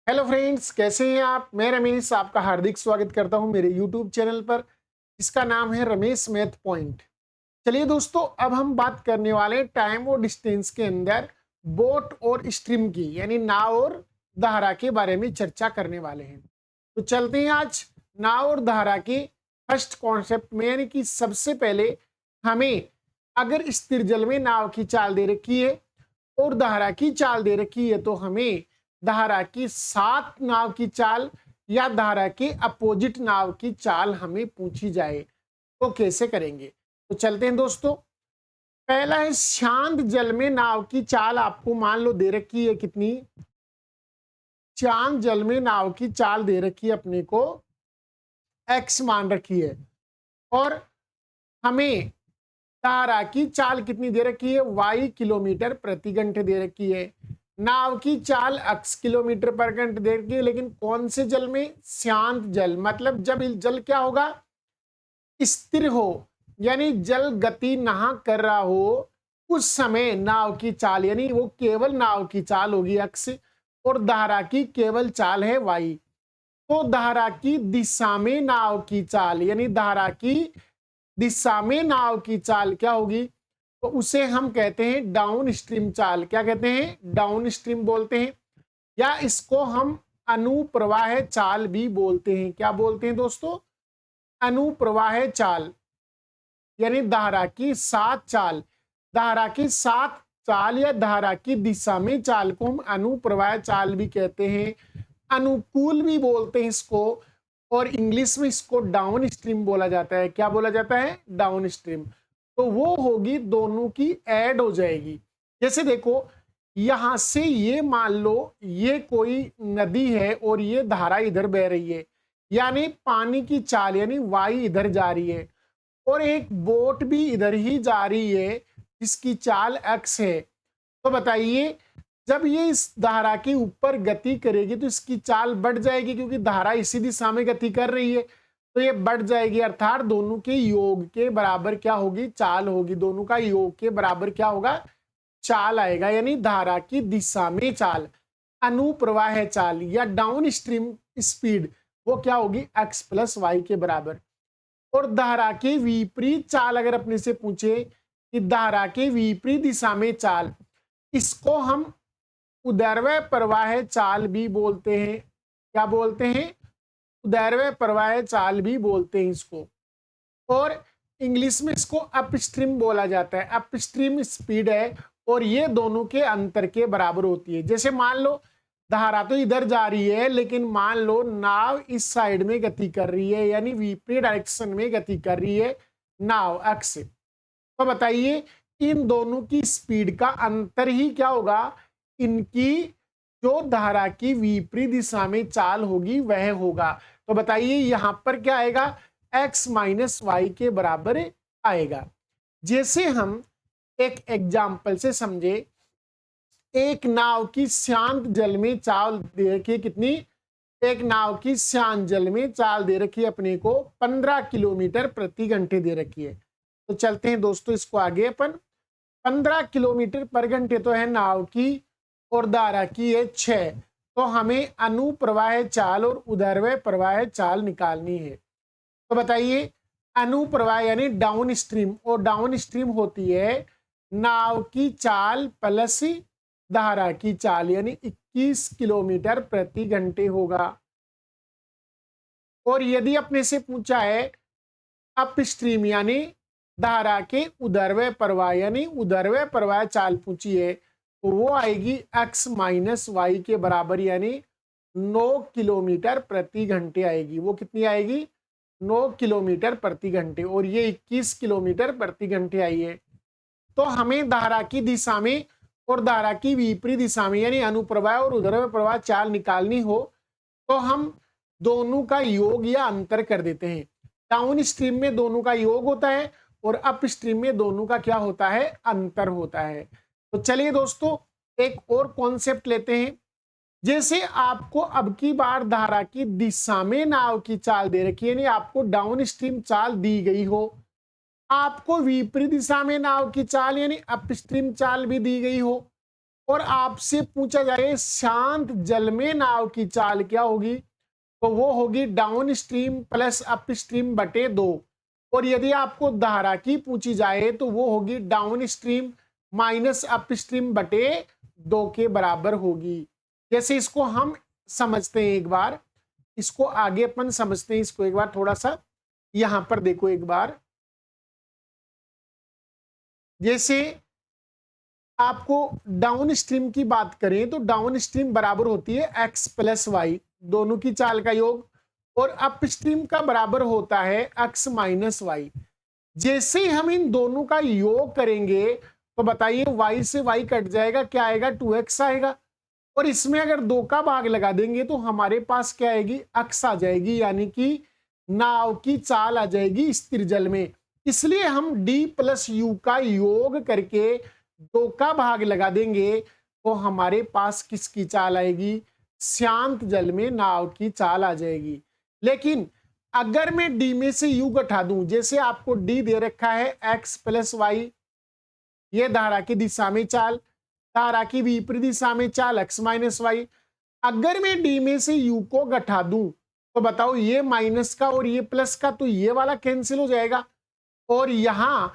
Hello friends, कैसे हैं आप। मैं रमेश आपका हार्दिक स्वागत करता हूं मेरे यूट्यूब चैनल पर, जिसका नाम है रमेश मैथ पॉइंट। चलिए दोस्तों, अब हम बात करने वाले हैं टाइम और डिस्टेंस के अंदर बोट और स्ट्रीम की, यानी नाव और धारा के बारे में चर्चा करने वाले हैं। तो चलते हैं आज नाव और धारा के फर्स्ट कॉन्सेप्ट में, यानी कि सबसे पहले हमें अगर स्थिर जल में नाव की चाल दे रखी है और धारा की चाल दे रखी है, तो हमें धारा की साथ नाव की चाल या धारा के अपोजिट नाव की चाल हमें पूछी जाए तो कैसे करेंगे। तो चलते हैं दोस्तों। पहला है शांत जल में नाव की चाल। आपको मान लो दे रखी है कितनी, शांत जल में नाव की चाल दे रखी है अपने को, x मान रखी है, और हमें धारा की चाल कितनी दे रखी है, y किलोमीटर प्रति घंटे दे रखी है। नाव की चाल x किलोमीटर पर घंटे दे रखी है, लेकिन कौन से जल में, शांत जल। मतलब जब जल क्या होगा, स्थिर हो, यानी जल गति ना कर रहा हो, उस समय नाव की चाल, यानी वो केवल नाव की चाल होगी x, और धारा की केवल चाल है y। तो धारा की दिशा में नाव की चाल, यानी धारा की दिशा में नाव की चाल क्या होगी, तो उसे हम कहते हैं डाउन स्ट्रीम चाल। क्या कहते हैं, डाउन स्ट्रीम बोलते हैं, या इसको हम अनुप्रवाह चाल भी बोलते हैं। क्या बोलते हैं दोस्तों, अनुप्रवाह चाल, यानी धारा की साथ चाल। धारा की साथ चाल या धारा की दिशा में चाल को हम अनुप्रवाह चाल भी कहते हैं, अनुकूल भी बोलते हैं इसको, और इंग्लिश में इसको डाउन स्ट्रीम बोला जाता है। क्या बोला जाता है, डाउन स्ट्रीम। तो वो होगी, दोनों की ऐड हो जाएगी। जैसे देखो, यहां से ये मान लो ये कोई नदी है और ये धारा इधर बह रही है, यानी पानी की चाल यानी वाई इधर जा रही है, और एक बोट भी इधर ही जा रही है जिसकी चाल एक्स है। तो बताइए, जब ये इस धारा के ऊपर गति करेगी तो इसकी चाल बढ़ जाएगी, क्योंकि धारा इसी दिशा में गति कर रही है, तो ये बढ़ जाएगी। अर्थात दोनों के योग के बराबर क्या होगी, चाल होगी। दोनों का योग के बराबर क्या होगा, चाल आएगा, यानी धारा की दिशा में चाल, अनुप्रवाह चाल या डाउन स्ट्रीम स्पीड, वो क्या होगी, x प्लस वाई के बराबर। और धारा के विपरीत चाल अगर अपने से पूछे कि धारा के विपरीत दिशा में चाल, इसको हम उदैर्ध्य प्रवाह चाल भी बोलते हैं। क्या बोलते हैं, उदैर्ध्य प्रवाह चाल भी बोलते हैं इसको, और इंग्लिश में इसको अपस्ट्रीम बोला जाता है। अपस्ट्रीम स्पीड है, और ये दोनों के अंतर के बराबर होती है। जैसे मान लो धारा तो इधर जा रही है, लेकिन मान लो नाव इस साइड में गति कर रही है, यानी विपरीत डायरेक्शन में गति कर रही है नाव एक्स। तो बताइए, इन दोनों की स्पीड का अंतर ही क्या होगा, इनकी जो धारा की विपरीत दिशा में चाल होगी वह होगा। तो बताइए यहां पर क्या आएगा, x माइनस वाई के बराबर आएगा। जैसे हम एक एग्जाम्पल से समझे, एक नाव की शांत जल में चाल दे रखी है कितनी, एक नाव की शांत जल में चाल दे रखी है अपने को 15 किलोमीटर प्रति घंटे दे रखी है। तो चलते हैं दोस्तों इसको आगे। अपन 15 किलोमीटर पर घंटे तो है नाव की, और धारा की है 6। तो हमें अनुप्रवाह चाल और उदैर्ध्य प्रवाह चाल निकालनी है। तो बताइए, अनुप्रवाह यानी डाउन स्ट्रीम, और डाउन स्ट्रीम होती है नाव की चाल प्लस धारा की चाल, यानी 21 किलोमीटर प्रति घंटे होगा। और यदि अपने से पूछा है अप स्ट्रीम यानी धारा के उदैर्ध्य प्रवाह, यानी उदैर्ध्य प्रवाह चाल पूछी है, तो वो आएगी x माइनस वाई के बराबर, यानी 9 किलोमीटर प्रति घंटे आएगी। वो कितनी आएगी, 9 किलोमीटर प्रति घंटे, और ये 21 किलोमीटर प्रति घंटे आई है। तो हमें धारा की दिशा में और धारा की विपरीत दिशा में, यानी अनुप्रवाह और उदैर्ध्य प्रवाह चाल निकालनी हो, तो हम दोनों का योग या अंतर कर देते हैं। डाउन स्ट्रीम में दोनों का योग होता है, और अप स्ट्रीम में दोनों का क्या होता है, अंतर होता है। तो चलिए दोस्तों, एक और कॉन्सेप्ट लेते हैं। जैसे आपको अब की बार धारा की दिशा में नाव की चाल दे रखी है, यानी आपको डाउन स्ट्रीम चाल दी गई हो, आपको विपरीत दिशा में नाव की चाल यानी अपस्ट्रीम चाल भी दी गई हो, और आपसे पूछा जाए शांत जल में नाव की चाल क्या होगी, तो वो होगी down stream plus up stream बटे 2। और यदि आपको धारा की पूछी जाए तो वो होगी down stream minus up stream बटे 2 के बराबर होगी। जैसे इसको हम समझते हैं एक बार, इसको आगे अपन समझते हैं इसको एक बार थोड़ा सा। यहां पर देखो एक बार, जैसे आपको डाउन स्ट्रीम की बात करें तो डाउन स्ट्रीम बराबर होती है एक्स प्लस वाई, दोनों की चाल का योग, और अप स्ट्रीम का बराबर होता है एक्स माइनस वाई। जैसे ही हम इन दोनों का योग करेंगे तो बताइए y से y कट जाएगा, क्या आएगा 2x आएगा, और इसमें अगर 2 का भाग लगा देंगे तो हमारे पास क्या आएगी अक्स आ जाएगी, यानी कि नाव की चाल आ जाएगी स्थिर जल में। इसलिए हम d प्लस यू का योग करके 2 का भाग लगा देंगे तो हमारे पास किसकी चाल आएगी, शांत जल में नाव की चाल आ जाएगी। लेकिन अगर मैं d में से u घटा दूं, जैसे आपको d दे रखा है x प्लस वाई, ये धारा की दिशा में चाल, धारा की विपरीत दिशा में चाल x माइनस वाई। अगर मैं d में से u को घटा दूं तो बताओ ये माइनस का और ये प्लस का, तो ये वाला कैंसिल हो जाएगा और यहां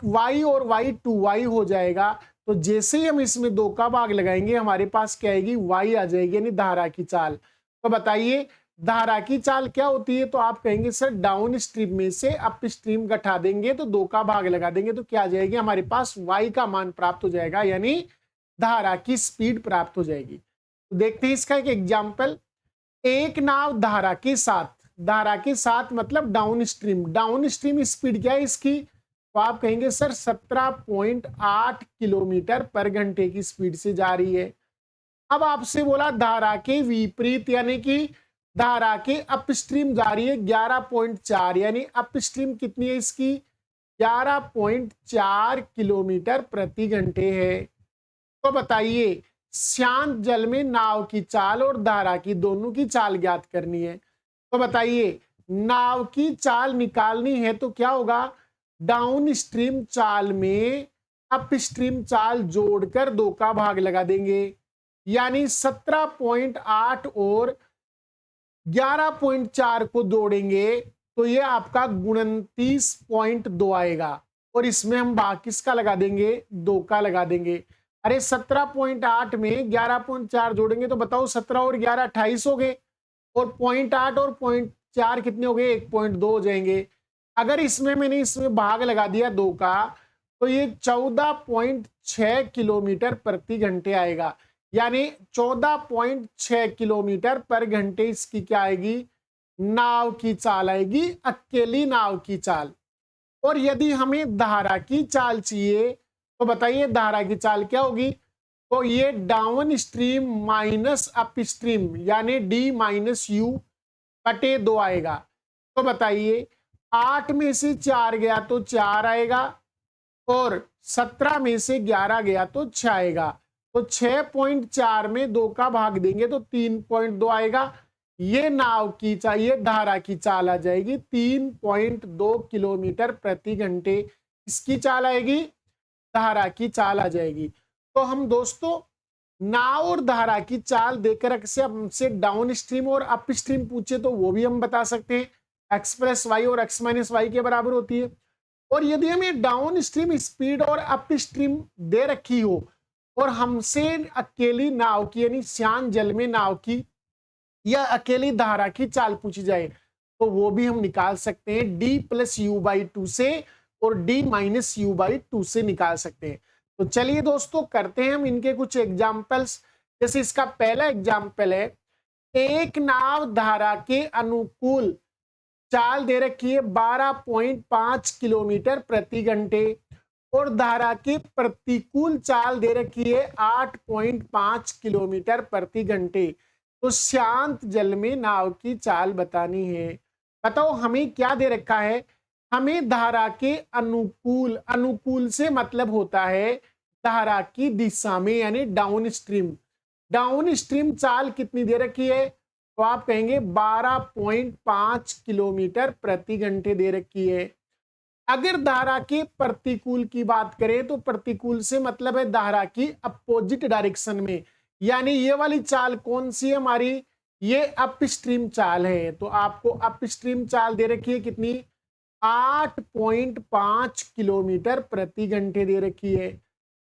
y और y 2y हो जाएगा। तो जैसे ही हम इसमें 2 का भाग लगाएंगे हमारे पास क्या आएगी y आ जाएगी, यानी धारा की चाल। तो बताइए धारा की चाल क्या होती है, तो आप कहेंगे सर डाउन स्ट्रीम में से अप स्ट्रीम घटा देंगे तो 2 का भाग लगा देंगे तो क्या आ जाएगी, हमारे पास y का मान प्राप्त हो जाएगा, यानी धारा की स्पीड प्राप्त हो जाएगी। तो देखते हैं इसका एक एग्जाम्पल। एक नाव धारा के साथ मतलब डाउन स्ट्रीम स्पीड क्या है इसकी, तो आप कहेंगे सर 17.8 किलोमीटर पर घंटे की स्पीड से जा रही है। अब आपसे बोला धारा के विपरीत यानी कि धारा के अपस्ट्रीम जा रही है 11.4, यानी अपस्ट्रीम कितनी है इसकी 11.4 किलोमीटर प्रति घंटे है। तो बताइए शांत जल में नाव की चाल और धारा की दोनों की चाल ज्ञात करनी है। तो बताइए नाव की चाल निकालनी है तो क्या होगा, डाउन स्ट्रीम चाल में अप स्ट्रीम चाल जोड़कर 2 का भाग लगा देंगे, यानी 17.8 और 11.4 को जोड़ेंगे तो ये आपका 29.2 आएगा, और इसमें हम भाग किसका लगा देंगे 2 का लगा देंगे। अरे 17.8 में 11.4 जोड़ेंगे तो बताओ 17 और 11 28 हो गए, और 0.8 और 0.4 कितने हो गए 1.2 हो जाएंगे। अगर इसमें मैंने इसमें भाग लगा दिया 2 का तो ये 14.6 किलोमीटर प्रति घंटे आएगा, यानी 14.6 किलोमीटर पर घंटे इसकी क्या आएगी नाव की चाल आएगी, अकेली नाव की चाल। और यदि हमें धारा की चाल चाहिए तो बताइए धारा की चाल क्या होगी, तो ये down stream minus up stream यानी डी माइनस यू बटे 2 आएगा। तो बताइए 8 में से 4 गया तो 4 आएगा, और 17 में से 11 गया तो 6 आएगा। तो 6.4 में 2 का भाग देंगे तो 3.2 आएगा। ये नाव की चाल, ये धारा की चाल आ जाएगी 3.2 किलोमीटर प्रति घंटे, इसकी चाल आएगी, धारा की चाल आ जाएगी। तो हम दोस्तों नाव और धारा की चाल देकर अक्सर हमसे डाउन स्ट्रीम और अप स्ट्रीम पूछे तो वो भी हम बता सकते हैं, एक्स प्लस वाई और एक्स माइनस वाई के बराबर होती है। और यदि हमें डाउन स्ट्रीम स्पीड और अप स्ट्रीम दे रखी हो और हमसे अकेली नाव की यानी शांत जल में नाव की या अकेली धारा की चाल पूछी जाए तो वो भी हम निकाल सकते हैं डी प्लस यू बाई 2 से और डी माइनस यू बाई 2 से निकाल सकते हैं। तो चलिए दोस्तों करते हैं हम इनके कुछ एग्जाम्पल्स। जैसे इसका पहला एग्जाम्पल है, एक नाव धारा के अनुकूल चाल दे रखी है 12.5 किलोमीटर प्रति घंटे और धारा के प्रतिकूल चाल दे रखी है 8.5 किलोमीटर प्रति घंटे। तो शांत जल में नाव की चाल बतानी है। बताओ हमें क्या दे रखा है, हमें धारा के अनुकूल, अनुकूल से मतलब होता है धारा की दिशा में यानी डाउन स्ट्रीम। डाउन स्ट्रीम चाल कितनी दे रखी है, तो आप कहेंगे 12.5 किलोमीटर प्रति घंटे दे रखी है। अगर धारा के प्रतिकूल की बात करें तो प्रतिकूल से मतलब है धारा की अपोजिट डायरेक्शन में, यानी ये वाली चाल कौन सी है हमारी, ये अपस्ट्रीम चाल है। तो आपको अपस्ट्रीम चाल दे रखी है कितनी, 8.5 किलोमीटर प्रति घंटे दे रखी है।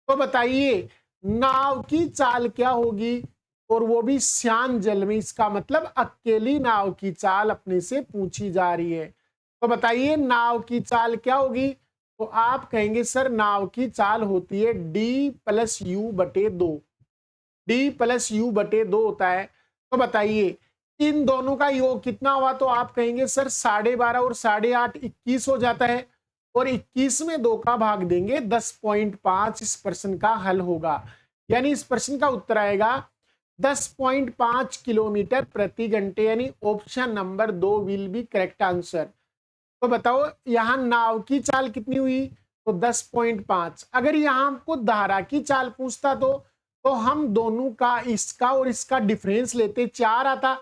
तो बताइए नाव की चाल क्या होगी, और वो भी शांत जल में, इसका मतलब अकेली नाव की चाल अपने से पूछी जा रही है। तो बताइए नाव की चाल क्या होगी, तो आप कहेंगे सर नाव की चाल होती है D+U/2, D+U/2 होता है। तो बताइए इन दोनों का योग कितना हुआ, तो आप कहेंगे सर 12.5 और 8.5 21 हो जाता है, और 21 में 2 का भाग देंगे 10.5, इस प्रश्न का हल होगा। यानी इस प्रश्न का उत्तर आएगा 10.5 किलोमीटर प्रति घंटे, यानी option number 2 will be correct answer. तो बताओ यहां नाव की चाल कितनी हुई, तो 10.5। अगर यहां हमको धारा की चाल पूछता तो हम दोनों का, इसका और इसका डिफरेंस लेते, 4 आता,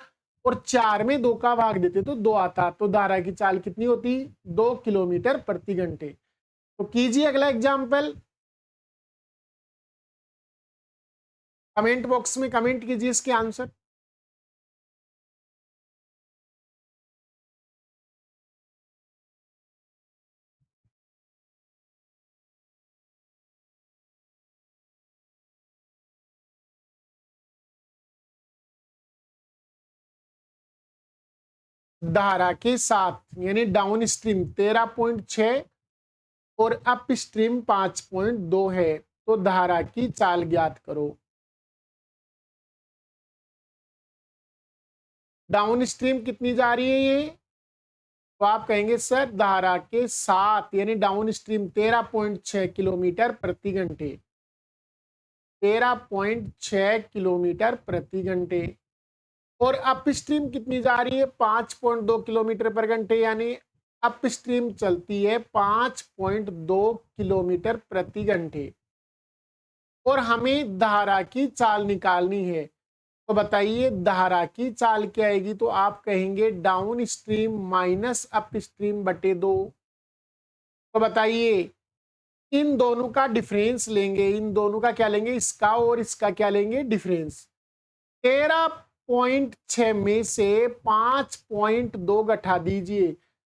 और 4 में 2 का भाग देते तो 2 आता। तो धारा की चाल कितनी होती, 2 किलोमीटर प्रति घंटे। तो कीजिए अगला एग्जाम्पल, कमेंट बॉक्स में कमेंट कीजिए इसके आंसर। धारा के साथ यानी डाउन स्ट्रीम 13.6 और अप स्ट्रीम 5.2 है, तो धारा की चाल ज्ञात करो। डाउन स्ट्रीम कितनी जा रही है ये, तो आप कहेंगे सर धारा के साथ यानी डाउन स्ट्रीम 13.6 किलोमीटर प्रति घंटे, 13.6 किलोमीटर प्रति घंटे। और अप स्ट्रीम कितनी जा रही है, 5.2 किलोमीटर पर घंटे, यानी अप स्ट्रीम चलती है 5.2 किलोमीटर प्रति घंटे। और हमें धारा की चाल निकालनी है, तो बताइए धारा की चाल क्या आएगी, तो आप कहेंगे down stream minus up stream बटे 2। तो बताइए इन दोनों का डिफरेंस लेंगे, इन दोनों का क्या लेंगे, इसका और इसका क्या लेंगे डिफरेंस। 13.6 में से 5.2 घटा दीजिए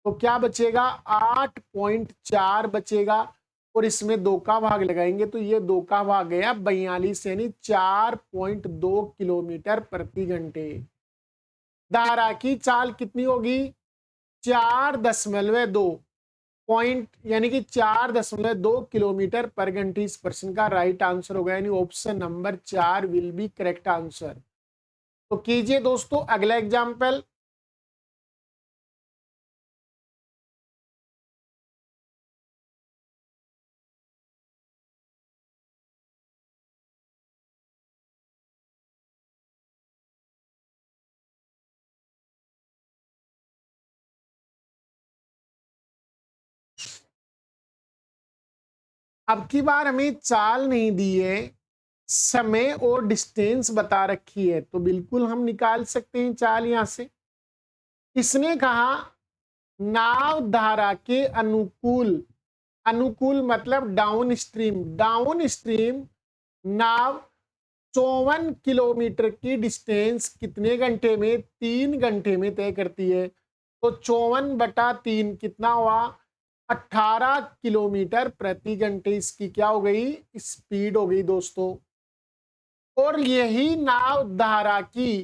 तो क्या बचेगा, 8.4 बचेगा, और इसमें 2 का भाग लगाएंगे तो ये 2 का भाग गया 42, यानी 4.2 किलोमीटर प्रति घंटे। धारा की चाल कितनी होगी, 4.2 पॉइंट, यानी कि 4.2 किलोमीटर पर घंटे। इस प्रश्न का राइट आंसर होगा, यानी option number 4 will be correct answer. तो कीजिए दोस्तों अगला एग्जाम्पल, अब की बार हमें चाल नहीं दी है, समय और डिस्टेंस बता रखी है, तो बिल्कुल हम निकाल सकते हैं चाल यहां से। इसने कहा नाव धारा के अनुकूल, अनुकूल मतलब डाउन स्ट्रीम, डाउन स्ट्रीम नाव 54 किलोमीटर की डिस्टेंस कितने घंटे में, 3 घंटे में तय करती है। तो 54/3 कितना हुआ, 18 किलोमीटर प्रति घंटे इसकी क्या हो गई, स्पीड हो गई दोस्तों। और यही नाव धारा की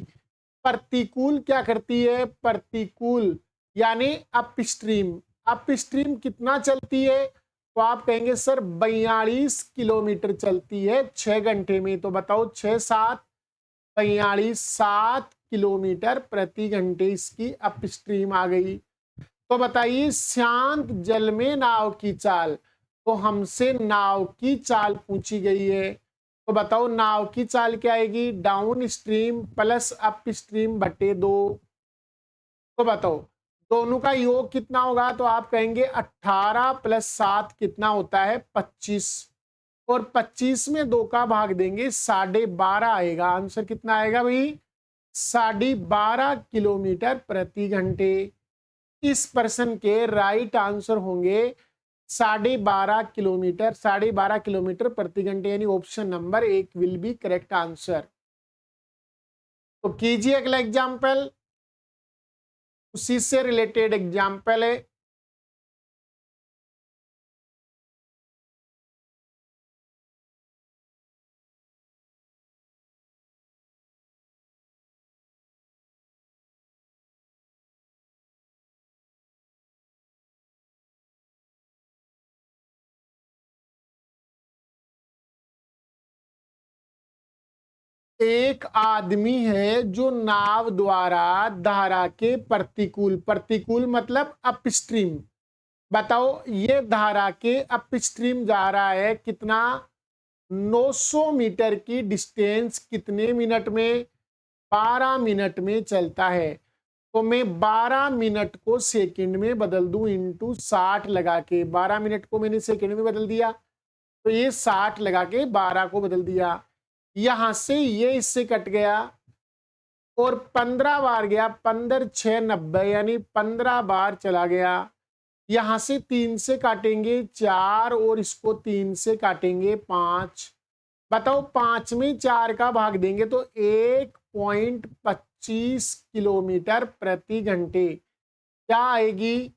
प्रतिकूल क्या करती है, प्रतिकूल यानी अप स्ट्रीम, अप स्ट्रीम कितना चलती है, तो आप कहेंगे सर 42 किलोमीटर चलती है 6 घंटे में। तो बताओ 6 7 42, 7 किलोमीटर प्रति घंटे इसकी अप स्ट्रीम आ गई। तो बताइए शांत जल में नाव की चाल, तो हमसे नाव की चाल पूछी गई है, तो बताओ नाव की चाल क्या आएगी, down stream plus up stream बटे 2। तो बताओ दोनों का योग कितना होगा, तो आप कहेंगे 18 + 7 कितना होता है 25, और 25 में 2 का भाग देंगे 12.5 आएगा। आंसर कितना आएगा भाई, 12.5 किलोमीटर प्रति घंटे। इस प्रश्न के राइट आंसर होंगे 12.5 किलोमीटर, 12.5 किलोमीटर प्रति घंटे, यानी option number 1 will be correct answer. तो कीजिए अगला एग्जाम्पल, उसी से रिलेटेड एग्जाम्पल है। एक आदमी है जो नाव द्वारा धारा के प्रतिकूल, प्रतिकूल मतलब अपस्ट्रीम, बताओ ये धारा के अपस्ट्रीम जा रहा है, कितना, 900 मीटर की डिस्टेंस कितने मिनट में, 12 मिनट में चलता है। तो मैं 12 मिनट को सेकंड में बदल दूं इंटू 60 लगा के, 12 मिनट को मैंने सेकंड में बदल दिया, तो ये 60 लगा के 12 को बदल दिया, यहां से ये इससे कट गया और 15 बार गया, 15 6 90, यानी 15 बार चला गया। यहां से 3 से काटेंगे 4 और इसको 3 से काटेंगे 5, बताओ 5 में 4 का भाग देंगे तो 1.25 किलोमीटर प्रति घंटे क्या आएगी,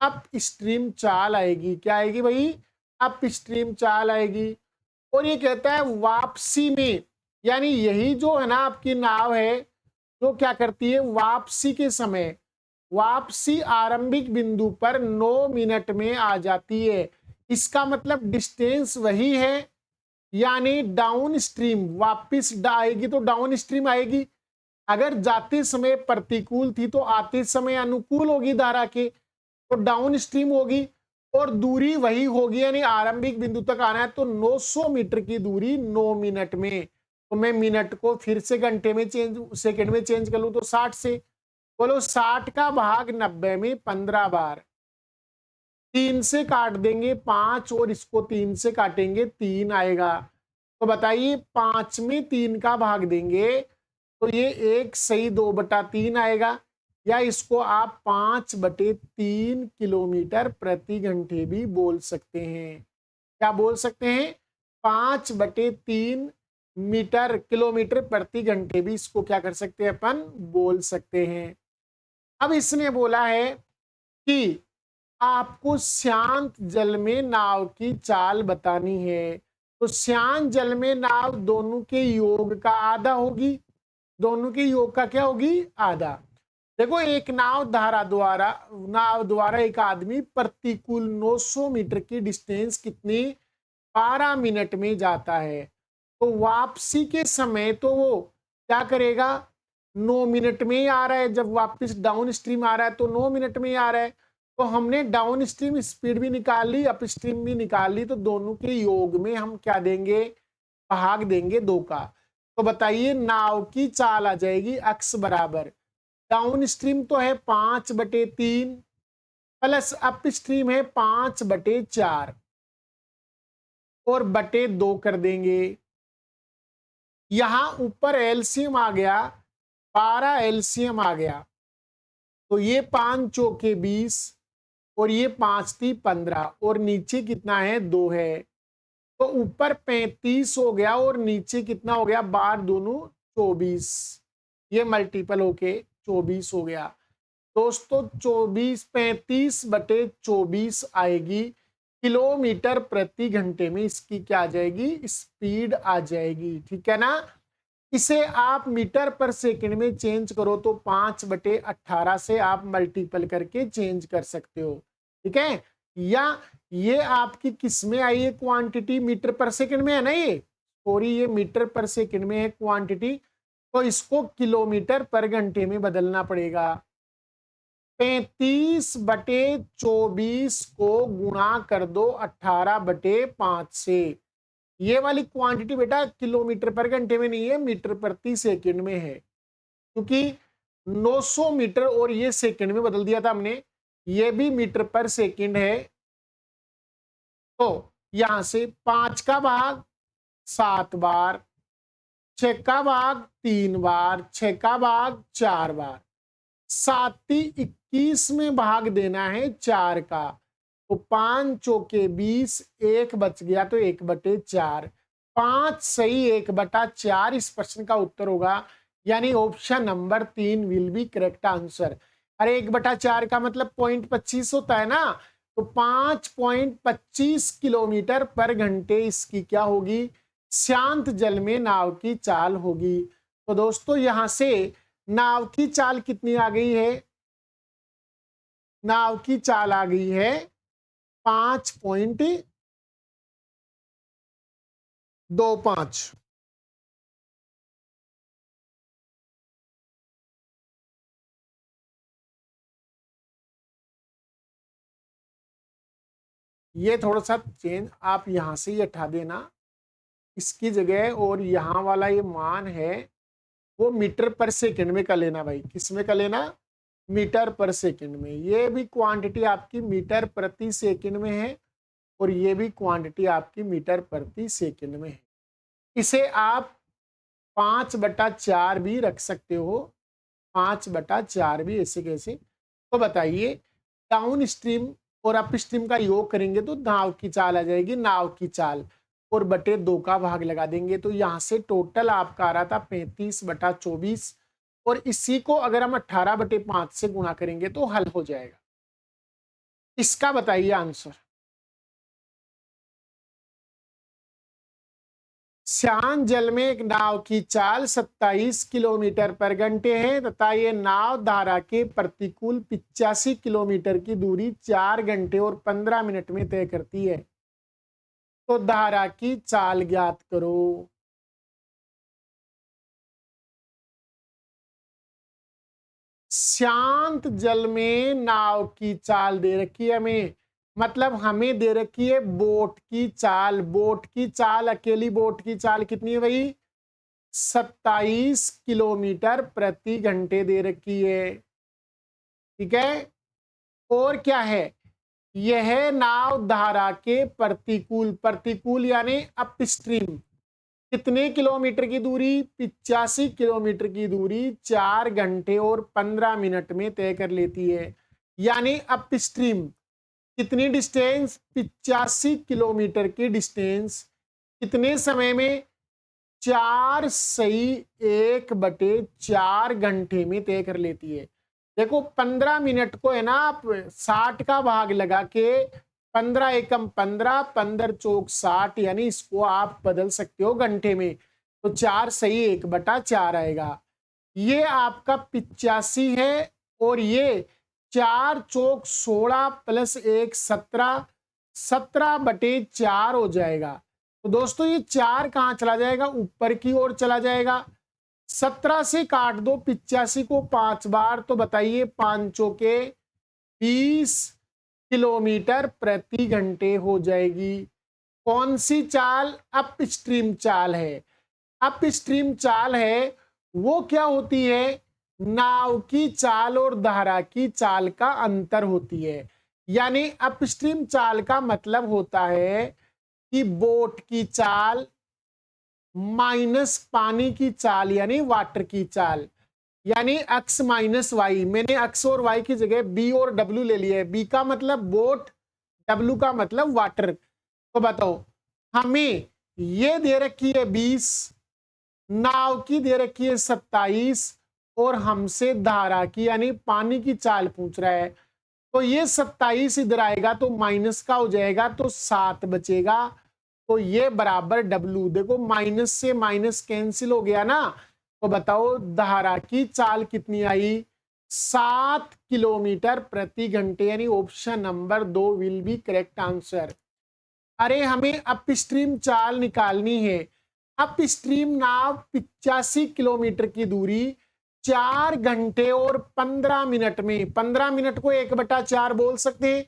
अप स्ट्रीम चाल आएगी। क्या आएगी भाई, अप स्ट्रीम चाल आएगी। और ये कहता है वापसी में, यानी यही जो है ना आपकी नाव है, जो क्या करती है वापसी के समय, वापसी आरंभिक बिंदु पर 9 मिनट में आ जाती है। इसका मतलब डिस्टेंस वही है, यानी डाउन स्ट्रीम, वापिस आएगी तो डाउन स्ट्रीम आएगी। अगर जाते समय प्रतिकूल थी तो आते समय अनुकूल होगी धारा के, तो डाउन स्ट्रीम होगी और दूरी वही होगी, यानी आरंभिक बिंदु तक आना है तो 900 मीटर की दूरी 9 मिनट में। तो मैं मिनट को फिर से घंटे में चेंज, सेकंड में चेंज कर लूं तो 60 से, बोलो 60 का भाग 90 में 15 बार, 3 से काट देंगे 5 और इसको 3 से काटेंगे 3 आएगा। तो बताइए 5 में 3 का भाग देंगे तो ये 1 सही 2/3 आएगा, या इसको आप 5/3 किलोमीटर प्रति घंटे भी बोल सकते हैं। क्या बोल सकते हैं, 5/3 मीटर किलोमीटर प्रति घंटे भी इसको क्या कर सकते हैं अपन, बोल सकते हैं। अब इसने बोला है कि आपको शांत जल में नाव की चाल बतानी है, तो शांत जल में नाव दोनों के योग का आधा होगी, दोनों के योग का क्या होगी, आधा। देखो एक नाव द्वारा एक आदमी प्रतिकूल 900 मीटर की डिस्टेंस कितनी, 12 मिनट में जाता है। तो वापसी के समय तो वो क्या करेगा, 9 मिनट में ही आ रहा है, जब वापस डाउन स्ट्रीम आ रहा है तो 9 मिनट में ही आ रहा है। तो हमने डाउन स्ट्रीम स्पीड भी निकाल ली, अप स्ट्रीम भी निकाल ली, तो दोनों के योग में हम क्या देंगे, भाग देंगे 2 का। तो बताइए नाव की चाल आ जाएगी अक्स बराबर, डाउन स्ट्रीम तो है 5/3 प्लस अप स्ट्रीम है 5/4 और /2 कर देंगे। यहां ऊपर एलसीएम आ गया, 12 एलसीएम आ गया, तो ये 5 चौके 20 और ये 5 × 15 और नीचे कितना है 2 है, तो ऊपर 35 हो गया और नीचे कितना हो गया, बार दोनों 24, ये मल्टीपल होके 24 हो गया। दोस्तों 35/24 आएगी किलोमीटर प्रति घंटे में, इसकी क्या आ जाएगी, स्पीड आ जाएगी, ठीक है ना। इसे आप मीटर पर सेकंड में चेंज करो तो 5/18 से आप मल्टीपल करके चेंज कर सकते हो, ठीक है। या ये आपकी किस में आई है क्वांटिटी, मीटर पर सेकंड में है ना, ये सॉरी ये मीटर पर सेकंड में है क्वांटिटी, तो इसको किलोमीटर पर घंटे में बदलना पड़ेगा। 35/24 को गुणा कर दो 18/5 से, ये वाली क्वांटिटी बेटा किलोमीटर पर घंटे में नहीं है, मीटर प्रति सेकंड में है, क्योंकि 900 मीटर और ये सेकंड में बदल दिया था हमने, ये भी मीटर पर सेकंड है। तो यहां से 5 का भाग 7 बार, 6 का भाग 3 बार, 6 का भाग 4 बार, 7 × 21 में भाग देना है 4 का, तो 5 चौके 20, एक बच गया तो 1/4, 5 सही 1/4 इस प्रश्न का उत्तर होगा, यानी option number 3 will be correct answer. अरे 1/4 का मतलब 0.25 होता है ना, तो 5.25 किलोमीटर पर घंटे इसकी क्या होगी, शांत जल में नाव की चाल होगी। तो दोस्तों यहां से नाव की चाल कितनी आ गई है, नाव की चाल आ गई है 5.25। ये थोड़ा सा चेंज आप यहां से ही हटा देना इसकी जगह, और यहां वाला ये मान है वो मीटर पर सेकंड में कर लेना भाई। किस में कर लेना, मीटर पर सेकंड में। ये भी क्वांटिटी आपकी मीटर प्रति सेकंड में है और ये भी क्वांटिटी आपकी मीटर प्रति सेकंड में है। इसे आप 5/4 भी रख सकते हो, 5/4 भी ऐसे कैसे। तो बताइए डाउन स्ट्रीम और अप स्ट्रीम का योग करेंगे तो नाव की चाल आ जाएगी, नाव की चाल, और बटे 2 का भाग लगा देंगे तो यहां से टोटल आपका आ रहा था 35/24, और इसी को अगर हम 18/5 से गुणा करेंगे तो हल हो जाएगा। इसका बताइए आंसर। शांत जल में एक नाव की चाल 27 किलोमीटर पर घंटे है तथा ये नाव धारा के प्रतिकूल 85 किलोमीटर की दूरी 4 घंटे और 15 मिनट में तय करती है, तो धारा की चाल ज्ञात करो। शांत जल में नाव की चाल दे रखी है हमें, मतलब हमें दे रखी है बोट की चाल। बोट की चाल, अकेली बोट की चाल कितनी है भाई, 27 किलोमीटर प्रति घंटे दे रखी है। ठीक है, और क्या है, यह नाव धारा के प्रतिकूल, प्रतिकूल यानी अपस्ट्रीम, कितने किलोमीटर की दूरी, 85 किलोमीटर की दूरी 4 घंटे और 15 मिनट में तय कर लेती है। यानी अपस्ट्रीम कितनी डिस्टेंस, 85 किलोमीटर की डिस्टेंस कितने समय में, 4 सही 1/4 घंटे में तय कर लेती है। देखो 15 मिनट को है ना आप 60 का भाग लगा के, 15 एकम 15, 15 चौक 60, यानी इसको आप बदल सकते हो घंटे में, तो 4 सही 1/4 आएगा। ये आपका 85 है और ये 4 चौक 16 प्लस 1 17, 17/4 हो जाएगा। तो दोस्तों ये 4 कहां चला जाएगा, ऊपर की ओर चला जाएगा। 17 से काट दो 85 को 5 बार, तो बताइए 5 के 20 किलोमीटर प्रति घंटे हो जाएगी। कौन सी चाल, अप स्ट्रीम चाल है। अप स्ट्रीम चाल है वो क्या होती है, नाव की चाल और धारा की चाल का अंतर होती है। यानी अपस्ट्रीम चाल का मतलब होता है कि बोट की चाल माइनस पानी की चाल यानी वाटर की चाल, यानी एक्स माइनस वाई। मैंने एक्स और वाई की जगह बी और डब्ल्यू ले लिया है। बी का मतलब बोट, डब्ल्यू का मतलब वाटर। तो बताओ हमें ये दे रखी है 20, नाव की दे रखी है 27, और हमसे धारा की यानी पानी की चाल पूछ रहा है। तो ये 27 इधर आएगा तो माइनस का हो जाएगा तो 7 बचेगा, तो ये बराबर डब्लू। देखो माइनस से माइनस कैंसिल हो गया ना, तो बताओ धारा की चाल कितनी आई, 7 किलोमीटर प्रति घंटे, यानी option number 2 will be correct answer. अरे हमें अपस्ट्रीम चाल निकालनी है। अपस्ट्रीम नाव 85 किलोमीटर की दूरी 4 घंटे और 15 मिनट में, 15 मिनट को 1/4 बोल सकते हैं,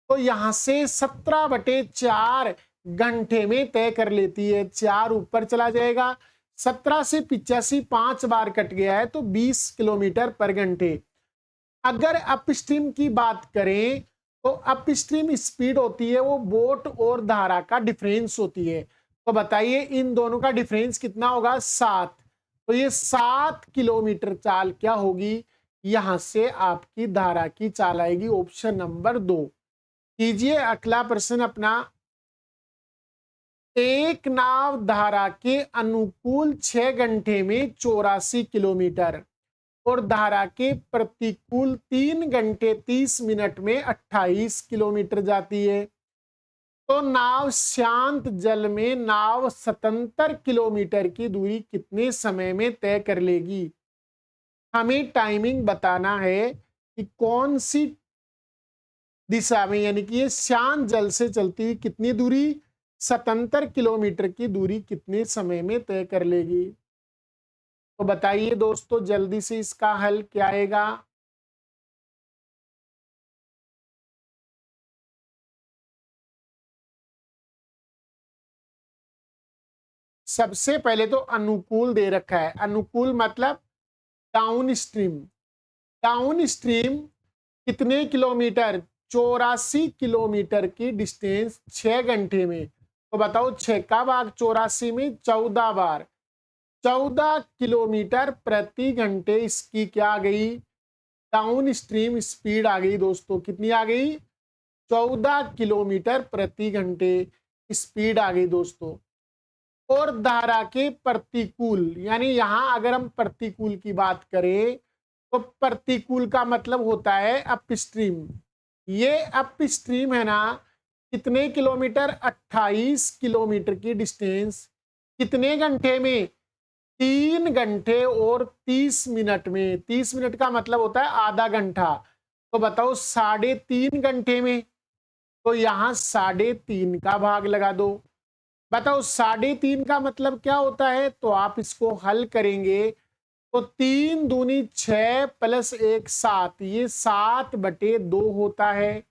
तो यहां से 17/4 घंटे में तय कर लेती है। 4 ऊपर चला जाएगा, 17 से 85 5 बार कट गया है तो 20 किलोमीटर पर घंटे। अगर अपस्ट्रीम की बात करें तो अपस्ट्रीम स्पीड होती है वो बोट और धारा का डिफरेंस होती है। तो बताइए इन दोनों का डिफरेंस कितना होगा, 7। तो ये 7 किलोमीटर चाल क्या होगी, यहां से आपकी धारा की चाल आएगी ऑप्शन नंबर 2। कीजिए अगला प्रश्न अपना। एक नाव धारा के अनुकूल 6 घंटे में 84 किलोमीटर और धारा के प्रतिकूल 3 घंटे 30 मिनट में 28 किलोमीटर जाती है, तो नाव शांत जल में नाव 77 किलोमीटर की दूरी कितने समय में तय कर लेगी। हमें टाइमिंग बताना है कि कौन सी दिशा में, यानी कि ये शांत जल से चलती हुई कितनी दूरी, 77 किलोमीटर की दूरी कितने समय में तय कर लेगी। तो बताइए दोस्तों जल्दी से इसका हल क्या आएगा। सबसे पहले तो अनुकूल दे रखा है, अनुकूल मतलब डाउन स्ट्रीम। डाउन स्ट्रीम कितने किलोमीटर, 84 किलोमीटर की डिस्टेंस 6 घंटे में। तो बताओ 6 का भाग 84 में 14 बार, 14 किलोमीटर प्रति घंटे इसकी क्या आ गई, डाउन स्ट्रीम स्पीड आ गई दोस्तों। कितनी आ गई, 14 किलोमीटर प्रति घंटे स्पीड आ गई दोस्तों। और धारा के प्रतिकूल, यानी यहां अगर हम प्रतिकूल की बात करें तो प्रतिकूल का मतलब होता है अप स्ट्रीम। ये अप स्ट्रीम है ना, कितने किलोमीटर, 28 किलोमीटर की डिस्टेंस कितने घंटे में, 3 घंटे और 30 मिनट में। 30 मिनट का मतलब होता है आधा घंटा, तो बताओ 3.5 घंटे में। तो यहां 3.5 का भाग लगा दो। बताओ 3.5 का मतलब क्या होता है, तो आप इसको हल करेंगे तो 3 दूनी 6 प्लस 1 7, ये 7/2 होता है।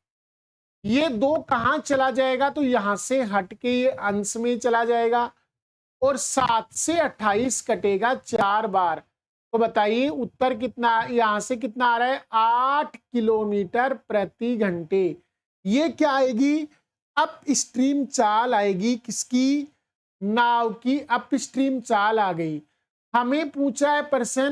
ये 2 कहां चला जाएगा, तो यहां से हट के ये अंश में चला जाएगा और 7 से 28 कटेगा 4 बार। तो बताइए उत्तर कितना, यहां से कितना आ रहा है, 8 किलोमीटर प्रति घंटे। ये क्या आएगी, अप स्ट्रीम चाल आएगी, किसकी, नाव की अप स्ट्रीम चाल आ गई। हमें पूछा है प्रश्न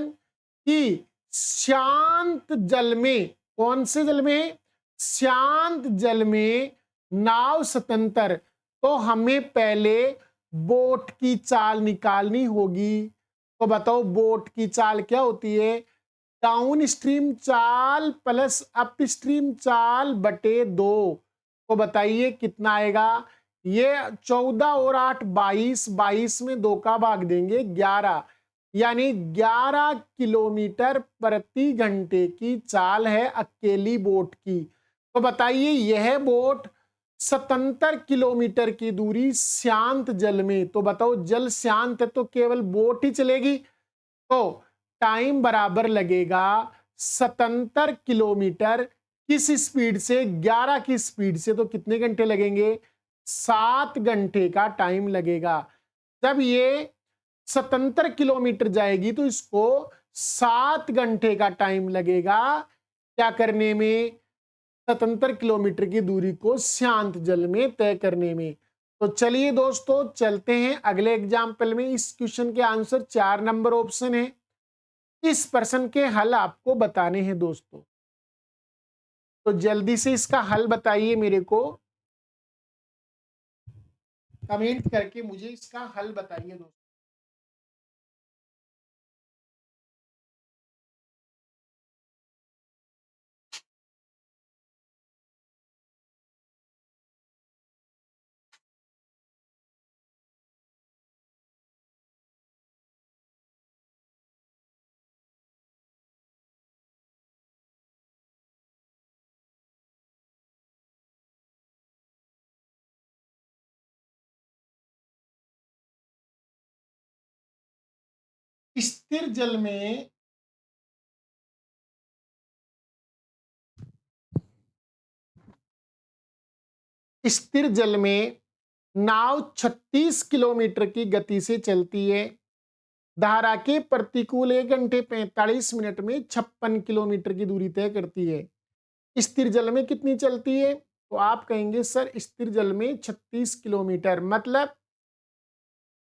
कि शांत जल में, कौन से जल में, शांत जल में नाव स्वतंत्र, तो हमें पहले बोट की चाल निकालनी होगी। तो बताओ बोट की चाल क्या होती है, डाउन स्ट्रीम चाल प्लस अप स्ट्रीम चाल बटे 2। तो बताइए कितना आएगा, ये 14 और 8 22, 22 में 2 का भाग देंगे 11, यानी 11 किलोमीटर प्रति घंटे की चाल है अकेली बोट की। तो बताइए यह बोट 77 किलोमीटर की दूरी शांत जल में, तो बताओ जल शांत है तो केवल बोट ही चलेगी, तो टाइम बराबर लगेगा 77 किलोमीटर किस स्पीड से, 11 की स्पीड से, तो कितने घंटे लगेंगे, 7 घंटे का टाइम लगेगा। जब ये 77 किलोमीटर जाएगी तो इसको 7 घंटे का टाइम लगेगा क्या करने में, 77 किलोमीटर की दूरी को शांत जल में तय करने में। तो चलिए दोस्तों चलते हैं अगले एग्जाम्पल में। इस क्वेश्चन के आंसर 4 नंबर ऑप्शन है, इस प्रश्न के हल आपको बताने हैं दोस्तों। तो जल्दी से इसका हल बताइए मेरे को, कमेंट करके मुझे इसका हल बताइए दोस्तों। स्थिर जल में स्थिर जल में नाव 36 किलोमीटर की गति से चलती है, धारा के प्रतिकूल 1 घंटे 45 मिनट में 56 किलोमीटर की दूरी तय करती है। स्थिर जल में कितनी चलती है, तो आप कहेंगे सर स्थिर जल में 36 किलोमीटर, मतलब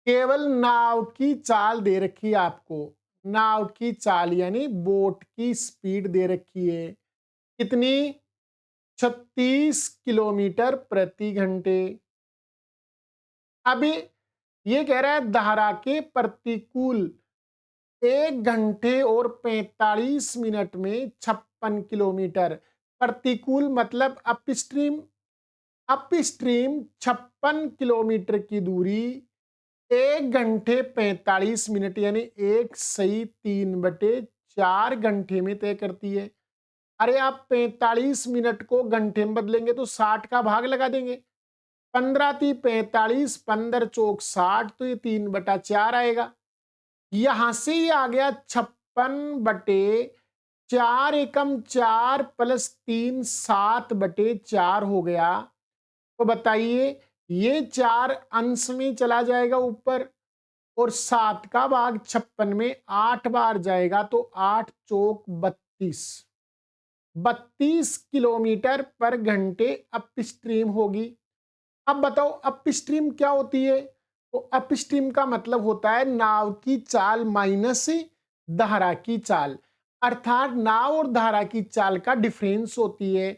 केवल नाव की चाल दे रखी है आपको, नाव की चाल यानी बोट की स्पीड दे रखी है कितनी, 36 किलोमीटर प्रति घंटे। अभी ये कह रहा है धारा के प्रतिकूल 1 घंटे और 45 मिनट में 56 किलोमीटर। प्रतिकूल मतलब अपस्ट्रीम। अपस्ट्रीम 56 किलोमीटर की दूरी 1 घंटे 45 मिनट यानी 1/3/4 घंटे में तय करती है। अरे आप 45 मिनट को घंटे में बदलेंगे तो 60 का भाग लगा देंगे। 15×3 = 45, 15×4 = 60, तो ये 3/4 आएगा। यहां से ये आ गया 56/4 एकम 4 + 3 7/4 हो गया। तो बताइए ये 4 अंश में चला जाएगा ऊपर और 7 का भाग 56 में 8 बार जाएगा तो 8 चौक 32। 32 किलोमीटर पर घंटे अपस्ट्रीम होगी। अब बताओ अपस्ट्रीम क्या होती है? तो अपस्ट्रीम का मतलब होता है नाव की चाल माइनस धारा की चाल, अर्थात नाव और धारा की चाल का डिफरेंस होती है।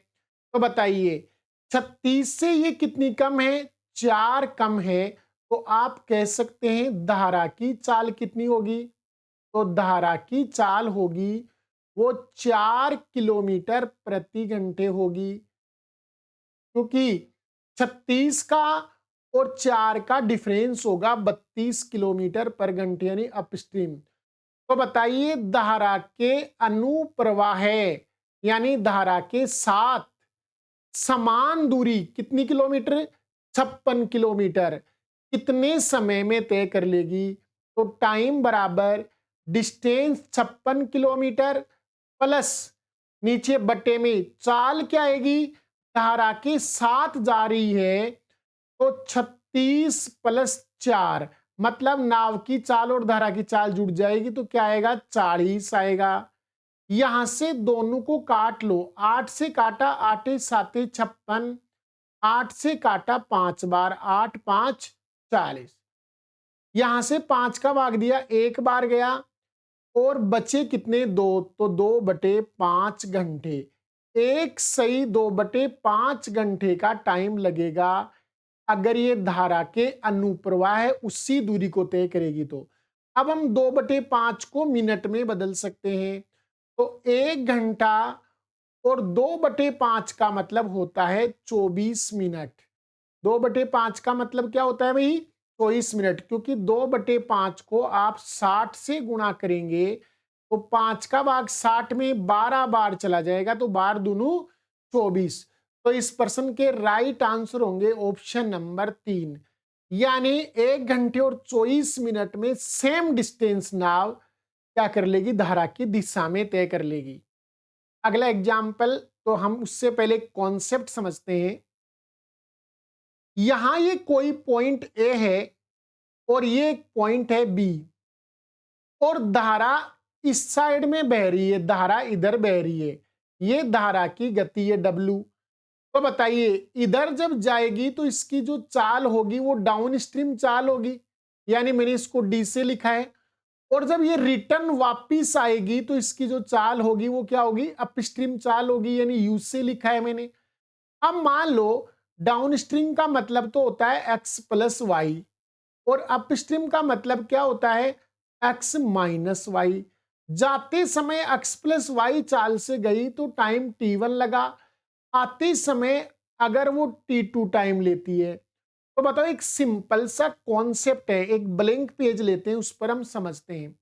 तो बताइए 36 से ये कितनी कम है? 4 कम है। तो आप कह सकते हैं धारा की चाल कितनी होगी? तो धारा की चाल होगी वो 4 किलोमीटर प्रति घंटे होगी, क्योंकि 36 का और 4 का डिफरेंस होगा 32 किलोमीटर पर घंटे यानी अपस्ट्रीम। तो बताइए धारा के अनुप्रवाह यानी धारा के साथ समान दूरी कितनी किलोमीटर? 56 किलोमीटर कितने समय में तय कर लेगी? तो टाइम बराबर डिस्टेंस 56 किलोमीटर प्लस नीचे बटे में चाल क्या आएगी? धारा के साथ जा रही है तो 36 + 4 मतलब नाव की चाल और धारा की चाल जुड़ जाएगी तो क्या आएगा? 40 आएगा। यहां से दोनों को काट लो। 8 से काटा 8 7 56, 8 से काटा 5 बार, 8 5 40। यहां से 5 का भाग दिया 1 बार गया और बचे कितने? 2, तो 2/5 घंटे। एक सही 2/5 घंटे का टाइम लगेगा अगर ये धारा के अनुप्रवाह है उसी दूरी को तय करेगी तो। अब हम 2/5 को मिनट में बदल सकते हैं। तो 1 घंटा और 2/5 का मतलब होता है 24 मिनट। 2/5 का मतलब क्या होता है भाई? 24 मिनट, क्योंकि 2/5 को आप 60 से गुणा करेंगे तो 5 का भाग 60 में 12 बार चला जाएगा तो बार दूनू 24। तो इस प्रश्न के राइट आंसर होंगे ऑप्शन नंबर 3, यानी 1 घंटे और 24 मिनट में सेम डिस्टेंस नाव क्या कर लेगी? धारा की दिशा में तय कर लेगी। अगला एग्जाम्पल, तो हम उससे पहले कॉन्सेप्ट समझते हैं। यहां ये कोई पॉइंट ए है और ये एक पॉइंट है बी और धारा इस साइड में बह रही है, धारा इधर बह रही है। ये धारा की गति है W। तो बताइए इधर जब जाएगी तो इसकी जो चाल होगी वो डाउन स्ट्रीम चाल होगी, यानी मैंने इसको D से लिखा है। और जब ये रिटर्न वापिस आएगी तो इसकी जो चाल होगी वो क्या होगी? अपस्ट्रीम चाल होगी, यानी U से लिखा है मैंने। अब मान लो डाउन स्ट्रीम का मतलब तो होता है x + y और अपस्ट्रीम का मतलब क्या होता है? x - y। जाते समय x + y चाल से गई तो टाइम t1 लगा, आते समय अगर वो t2 टाइम लेती है। तो बताओ एक सिंपल सा कॉन्सेप्ट है, एक ब्लैंक पेज लेते हैं, उस पर हम समझते हैं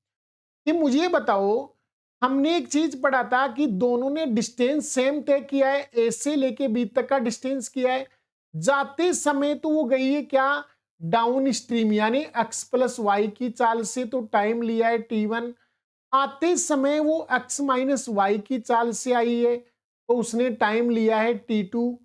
कि मुझे बताओ हमने एक चीज पढ़ा था कि दोनों ने डिस्टेंस सेम तय किया है, ए से लेके बी तक का डिस्टेंस किया है। जाते समय तो वो गई है क्या? डाउन स्ट्रीम, यानी x + y की चाल से, तो टाइम लिया है t1। आते समय वो x - y की चाल से आई है तो उसने टाइम लिया है t2।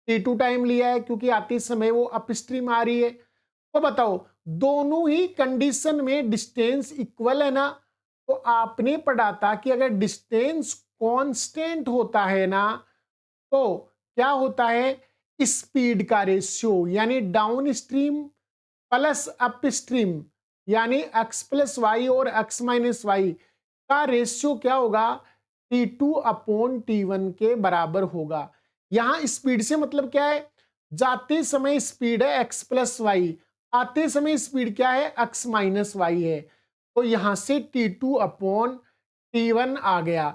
t2 टाइम लिया है क्योंकि आते समय वो अपस्ट्रीम आ रही है। तो बताओ दोनों ही कंडीशन में डिस्टेंस इक्वल है ना? तो आपने पढ़ा था कि अगर डिस्टेंस कांस्टेंट होता है ना तो क्या होता है? स्पीड का रेशियो, यानी down stream plus up stream, यानी x + y और x - y का रेशियो क्या होगा? t2/t1 के बराबर होगा। यहां स्पीड से मतलब क्या है, जाते समय स्पीड है x प्लस वाई, आते समय स्पीड क्या है, x माइनस वाई है। तो यहां से T2 अपॉन T1 आ गया।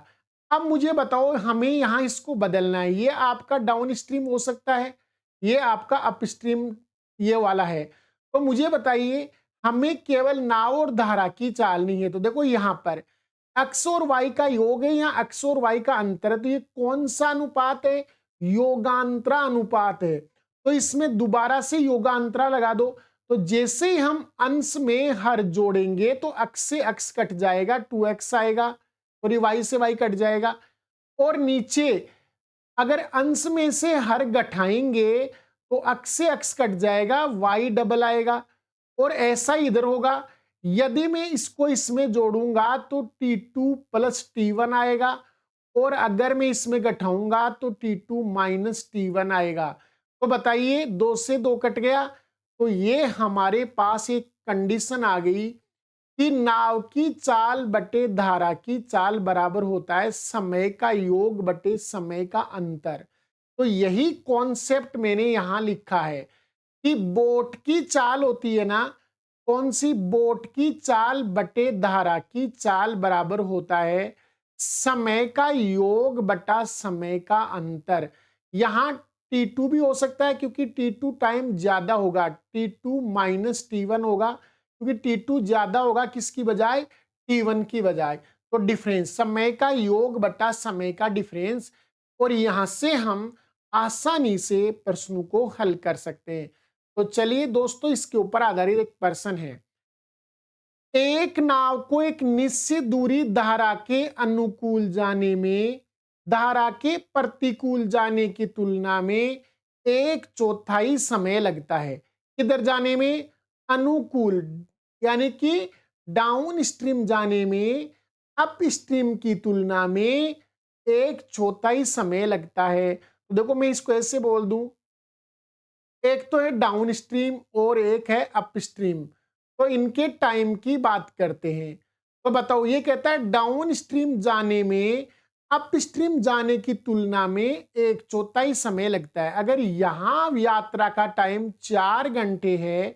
अब मुझे बताओ, हमें यहां इसको बदलना है। ये आपका डाउन स्ट्रीम हो सकता है, ये आपका अप स्ट्रीम ये वाला है। तो मुझे बताइए, हमें केवल नाव और धारा की चालनी है। तो देखो यहां पर एक्स और वाई का योग है या एक्स और वाई का अंतर है, तो ये कौन सा अनुपात है, योगांतरा अनुपात है। तो इसमें दोबारा से योगांतरा लगा दो। तो जैसे ही हम अंश में हर जोड़ेंगे तो x से x कट जाएगा, 2x आएगा, और ये y से y कट जाएगा। और नीचे अगर अंश में से हर घटाएंगे तो x से x कट जाएगा, y डबल आएगा। और ऐसा ही इधर होगा, यदि मैं इसको इसमें जोड़ूंगा तो T2 प्लस T1 आएगा, और अगर मैं इसमें घटाऊंगा तो T2 माइनस T1 आएगा। तो बताइए, 2 से 2 कट गया। तो ये हमारे पास एक कंडीशन आ गई कि नाव की चाल बटे धारा की चाल बराबर होता है समय का योग बटे समय का अंतर। तो यही कॉन्सेप्ट मैंने यहां लिखा है कि बोट की चाल होती है ना, कौन सी, बोट की चाल बटे धारा की चाल बराबर होता है समय का योग बटा समय का अंतर। यहां T2 भी हो सकता है क्योंकि T2 टाइम ज्यादा होगा, T2 माइनस T1 होगा क्योंकि T2 ज्यादा होगा किसकी बजाय, T1 की बजाय। तो डिफरेंस समय का योग बटा समय का डिफरेंस, और यहां से हम आसानी से प्रश्नों को हल कर सकते हैं। तो चलिए दोस्तों, इसके ऊपर आधारित एक प्रश्न है। एक नाव को एक निश्चित दूरी धारा के अनुकूल जाने में धारा के प्रतिकूल जाने की तुलना में 1/4 समय लगता है। किधर जाने में, अनुकूल, यानी कि डाउन स्ट्रीम जाने में अप स्ट्रीम की तुलना में 1/4 समय लगता है। तो देखो मैं इसको ऐसे बोल दूं, एक तो है डाउन स्ट्रीम और एक है अप स्ट्रीम। तो इनके टाइम की बात करते हैं। तो बताओ, ये कहता है डाउन स्ट्रीम जाने में अप स्ट्रीम जाने की तुलना में 1/4 समय लगता है। अगर यहां यात्रा का टाइम 4 घंटे है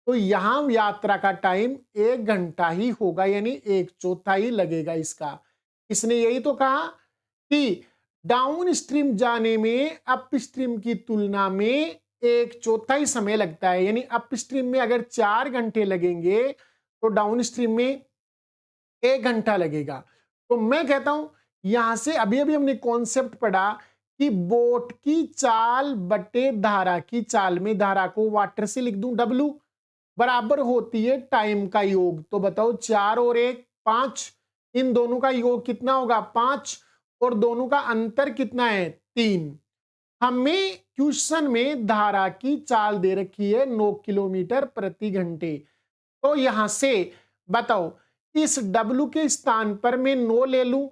तो यहां यात्रा का टाइम 1 घंटा ही होगा, यानी 1/4 लगेगा इसका। इसने यही तो कहा कि डाउन स्ट्रीम जाने में अप स्ट्रीम की तुलना में 1/4 समय लगता है, यानी अप स्ट्रीम में अगर 4 घंटे लगेंगे तो डाउन स्ट्रीम में 1 घंटा लगेगा। तो मैं कहता हूं, यहां से अभी अभी हमने कॉन्सेप्ट पढ़ा कि बोट की चाल बटे धारा की चाल में धारा को वाटर से लिख दूं, W बराबर होती है टाइम का योग। तो बताओ, 4 और 1 5, इन दोनों का योग कितना होगा, 5, और दोनों का अंतर कितना है, 3। हमें क्वेश्चन में धारा की चाल दे रखी है 9 किलोमीटर प्रति घंटे। तो यहां से बताओ, इस W के स्थान पर मैं 9 ले लूं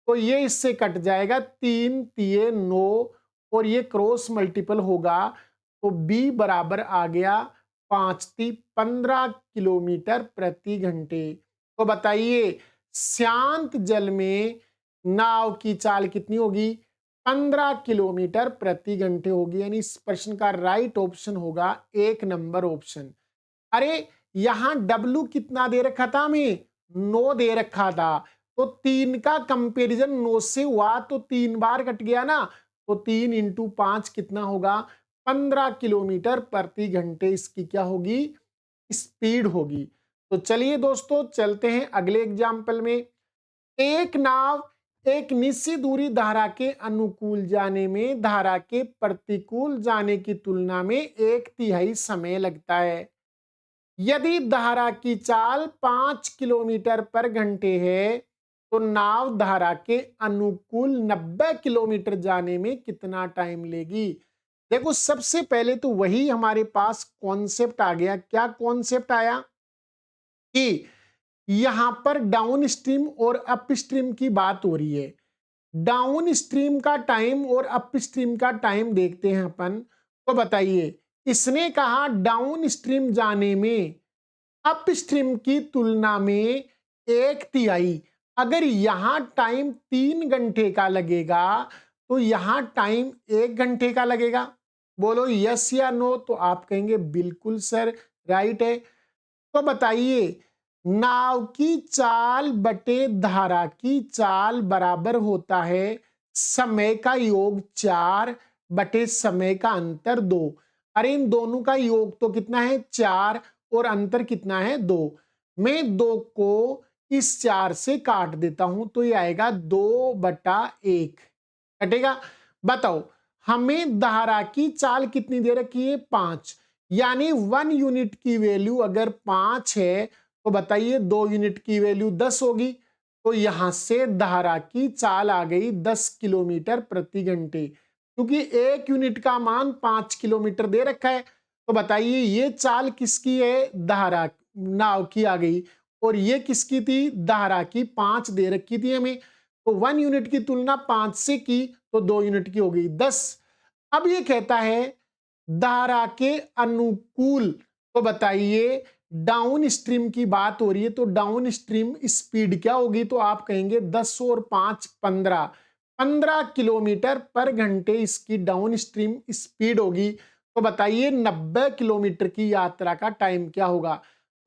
तो ये इससे कट जाएगा, 3 तिये 9, और ये क्रॉस मल्टीपल होगा तो B बराबर आ गया 5 × 15 किलोमीटर प्रति घंटे। तो बताइए, शांत जल में नाव की चाल कितनी होगी, 15 किलोमीटर प्रति घंटे होगी। यानी इस प्रश्न का राइट ऑप्शन होगा 1 नंबर ऑप्शन। अरे यहां W कितना दे रखा था, हमें 9 दे रखा था, तो 3 का कंपैरिजन 9 से हुआ तो 3 बार कट गया ना, तो 3 × 5 कितना होगा, 15 किलोमीटर प्रति घंटे इसकी क्या होगी, स्पीड होगी। तो चलिए दोस्तों, चलते हैं अगले एग्जाम्पल में। एक नाव एक निश्चित दूरी धारा के अनुकूल जाने में धारा के प्रतिकूल जाने की तुलना में 1/3 समय लगता है। यदि धारा की चाल 5 किलोमीटर पर घंटे है तो नाव धारा के अनुकूल 90 किलोमीटर जाने में कितना टाइम लेगी। देखो, सबसे पहले तो वही हमारे पास कॉन्सेप्ट आ गया। क्या कॉन्सेप्ट आया कि यहां पर डाउन स्ट्रीम और अप स्ट्रीम की बात हो रही है। डाउन स्ट्रीम का टाइम और अप स्ट्रीम का टाइम देखते हैं अपन। तो बताइए, इसने कहा डाउन स्ट्रीम जाने में अप स्ट्रीम की तुलना में 1/3। अगर यहां टाइम 3 घंटे का लगेगा तो यहां टाइम 1 घंटे का लगेगा। बोलो यस या नो, तो आप कहेंगे बिल्कुल सर राइट है। तो बताइए, नाव की चाल बटे धारा की चाल बराबर होता है समय का योग 4 बटे समय का अंतर 2। अरे इन दोनों का योग तो कितना है 4 और अंतर कितना है 2। मैं 2 को इस 4 से काट देता हूं तो ये आएगा 2/1 कटेगा। बताओ हमें धारा की चाल कितनी दे रखी है 5, यानी 1 यूनिट की वैल्यू अगर 5 है तो बताइए 2 यूनिट की वैल्यू 10 होगी। तो यहां से धारा की चाल आ गई 10 किलोमीटर प्रति घंटे, क्योंकि 1 यूनिट का मान 5 किलोमीटर दे रखा है। तो बताइए ये चाल किसकी है, धारा नाव की आ गई, और ये किसकी थी, धारा की 5 दे रखी थी हमें। तो 1 यूनिट की तुलना 5 से की तो 2 यूनिट की हो गई 10। अब ये कहता है धारा के अनुकूल, तो बताइए डाउन स्ट्रीम की बात हो रही है, तो डाउन स्ट्रीम स्पीड क्या होगी, तो आप कहेंगे 10 और 5 15 किलोमीटर पर घंटे इसकी डाउन स्ट्रीम स्पीड होगी। तो बताइए 90 किलोमीटर की यात्रा का टाइम क्या होगा।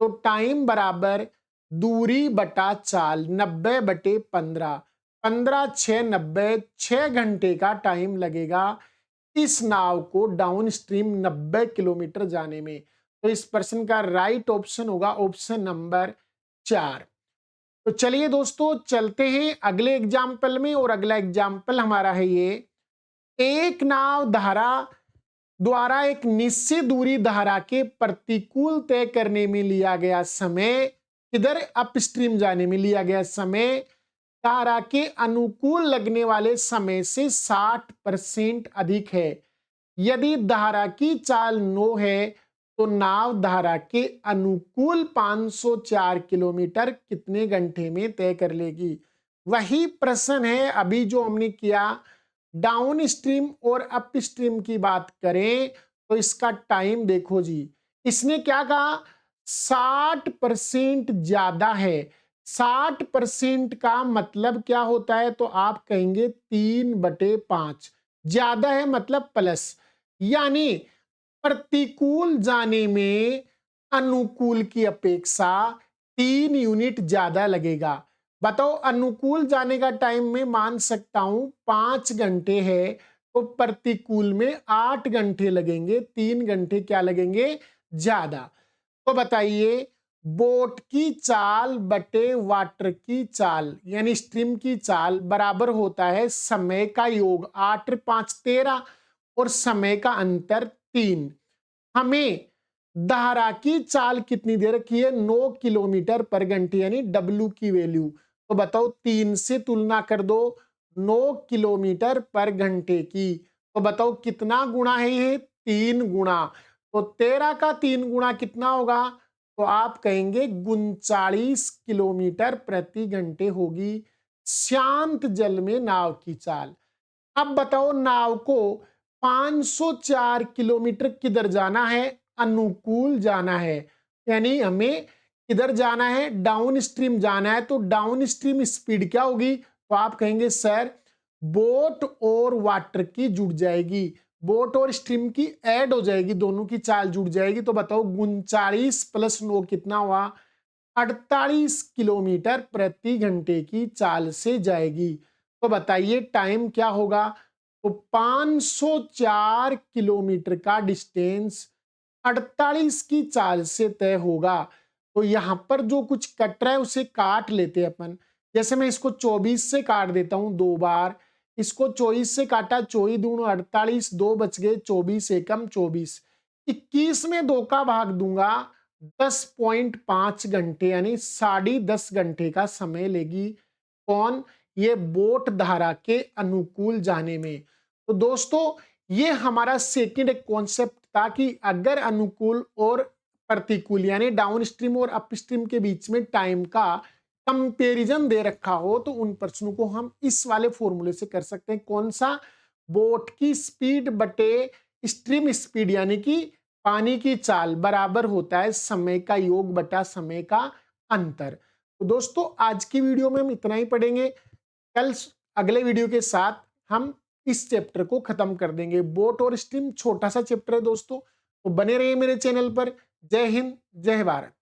तो टाइम बराबर दूरी बटा चाल 90 बटे 15, 15 6 90, 6 घंटे का टाइम लगेगा इस नाव को डाउन स्ट्रीम 90 किलोमीटर जाने में। तो इस प्रश्न का राइट ऑप्शन होगा ऑप्शन नंबर 4। तो चलिए दोस्तों चलते हैं अगले एग्जाम्पल में, और अगला एग्जाम्पल हमारा है ये, एक नाव धारा द्वारा एक निश्चित दूरी धारा के प्रतिकूल तय करने में लिया गया समय, इधर अपस्ट्रीम जाने में लिया गया समय धारा के अनुकूल लगने वाले समय से 60% अधिक है। यदि धारा की चाल 9 है तो नाव धारा के अनुकूल 504 किलोमीटर कितने घंटे में तय कर लेगी। वही प्रश्न है अभी जो हमने किया। डाउन स्ट्रीम और अप स्ट्रीम की बात करें तो इसका टाइम देखो जी, इसने क्या कहा 60% ज्यादा है। 60% का मतलब क्या होता है, तो आप कहेंगे 3/5 ज्यादा है मतलब प्लस, यानी प्रतिकूल जाने में अनुकूल की अपेक्षा 3 यूनिट ज्यादा लगेगा। बताओ अनुकूल जाने का टाइम में मान सकता हूं 5 घंटे है, तो प्रतिकूल में 8 घंटे लगेंगे, 3 घंटे क्या लगेंगे ज्यादा। तो बताइए बोट की चाल बटे वाटर की चाल यानी स्ट्रीम की चाल बराबर होता है समय का योग 8 5 13 और समय का अंतर 3। हमें धारा की चाल कितनी दे रखी है 9 किलोमीटर पर घंटे यानी W की वैल्यू। तो बताओ 3 से तुलना कर दो 9 किलोमीटर पर घंटे की, तो बताओ कितना गुणा है ये 3 गुणा। तो 13 का 3 गुणा कितना होगा, तो आप कहेंगे 39 किलोमीटर प्रति घंटे होगी शांत जल में नाव की चाल। अब बताओ नाव को 504 किलोमीटर किधर जाना है, अनुकूल जाना है, यानी हमें किधर जाना है डाउन स्ट्रीम जाना है। तो डाउन स्ट्रीम स्पीड क्या होगी, तो आप कहेंगे सर बोट और वाटर की जुड़ जाएगी, बोट और स्ट्रीम की ऐड हो जाएगी, दोनों की चाल जुड़ जाएगी। तो बताओ 39 + 9 कितना हुआ 48 किलोमीटर प्रति घंटे की चाल से जाएगी। तो बताइए टाइम क्या होगा, तो 504 किलोमीटर का डिस्टेंस 48 की चाल से तय होगा। तो यहां पर जो कुछ कट रहा है उसे काट लेते हैं अपन। जैसे मैं इसको 24 से काट देता हूं 2 बार, इसको 24 से काटा 24 दूनी 48, 2 बच गए 24 एकम 24, 21 में 2 का भाग दूंगा 10.5 घंटे यानी 10.5 घंटे का समय लेगी कौन, ये बोट धारा के अनुकूल जाने में। तो दोस्तों ये हमारा सेकंड एक कॉन्सेप्ट था कि अगर अनुकूल और प्रतिकूल यानी डाउन स्ट्रीम और अप स्ट्रीम के बीच में टाइम का कंपैरिजन दे रखा हो तो उन प्रश्नों को हम इस वाले फॉर्मूले से कर सकते हैं। कौन सा, बोट की स्पीड बटे स्ट्रीम स्पीड यानी कि पानी की चाल बराबर होता है समय का योग बटा समय का अंतर। तो दोस्तों आज की वीडियो में हम इतना ही पढ़ेंगे। कल अगले वीडियो के साथ हम इस चैप्टर को खत्म कर देंगे। बोट और स्टीम छोटा सा चैप्टर है दोस्तों, तो बने रहिए मेरे चैनल पर। जय हिंद, जय भारत।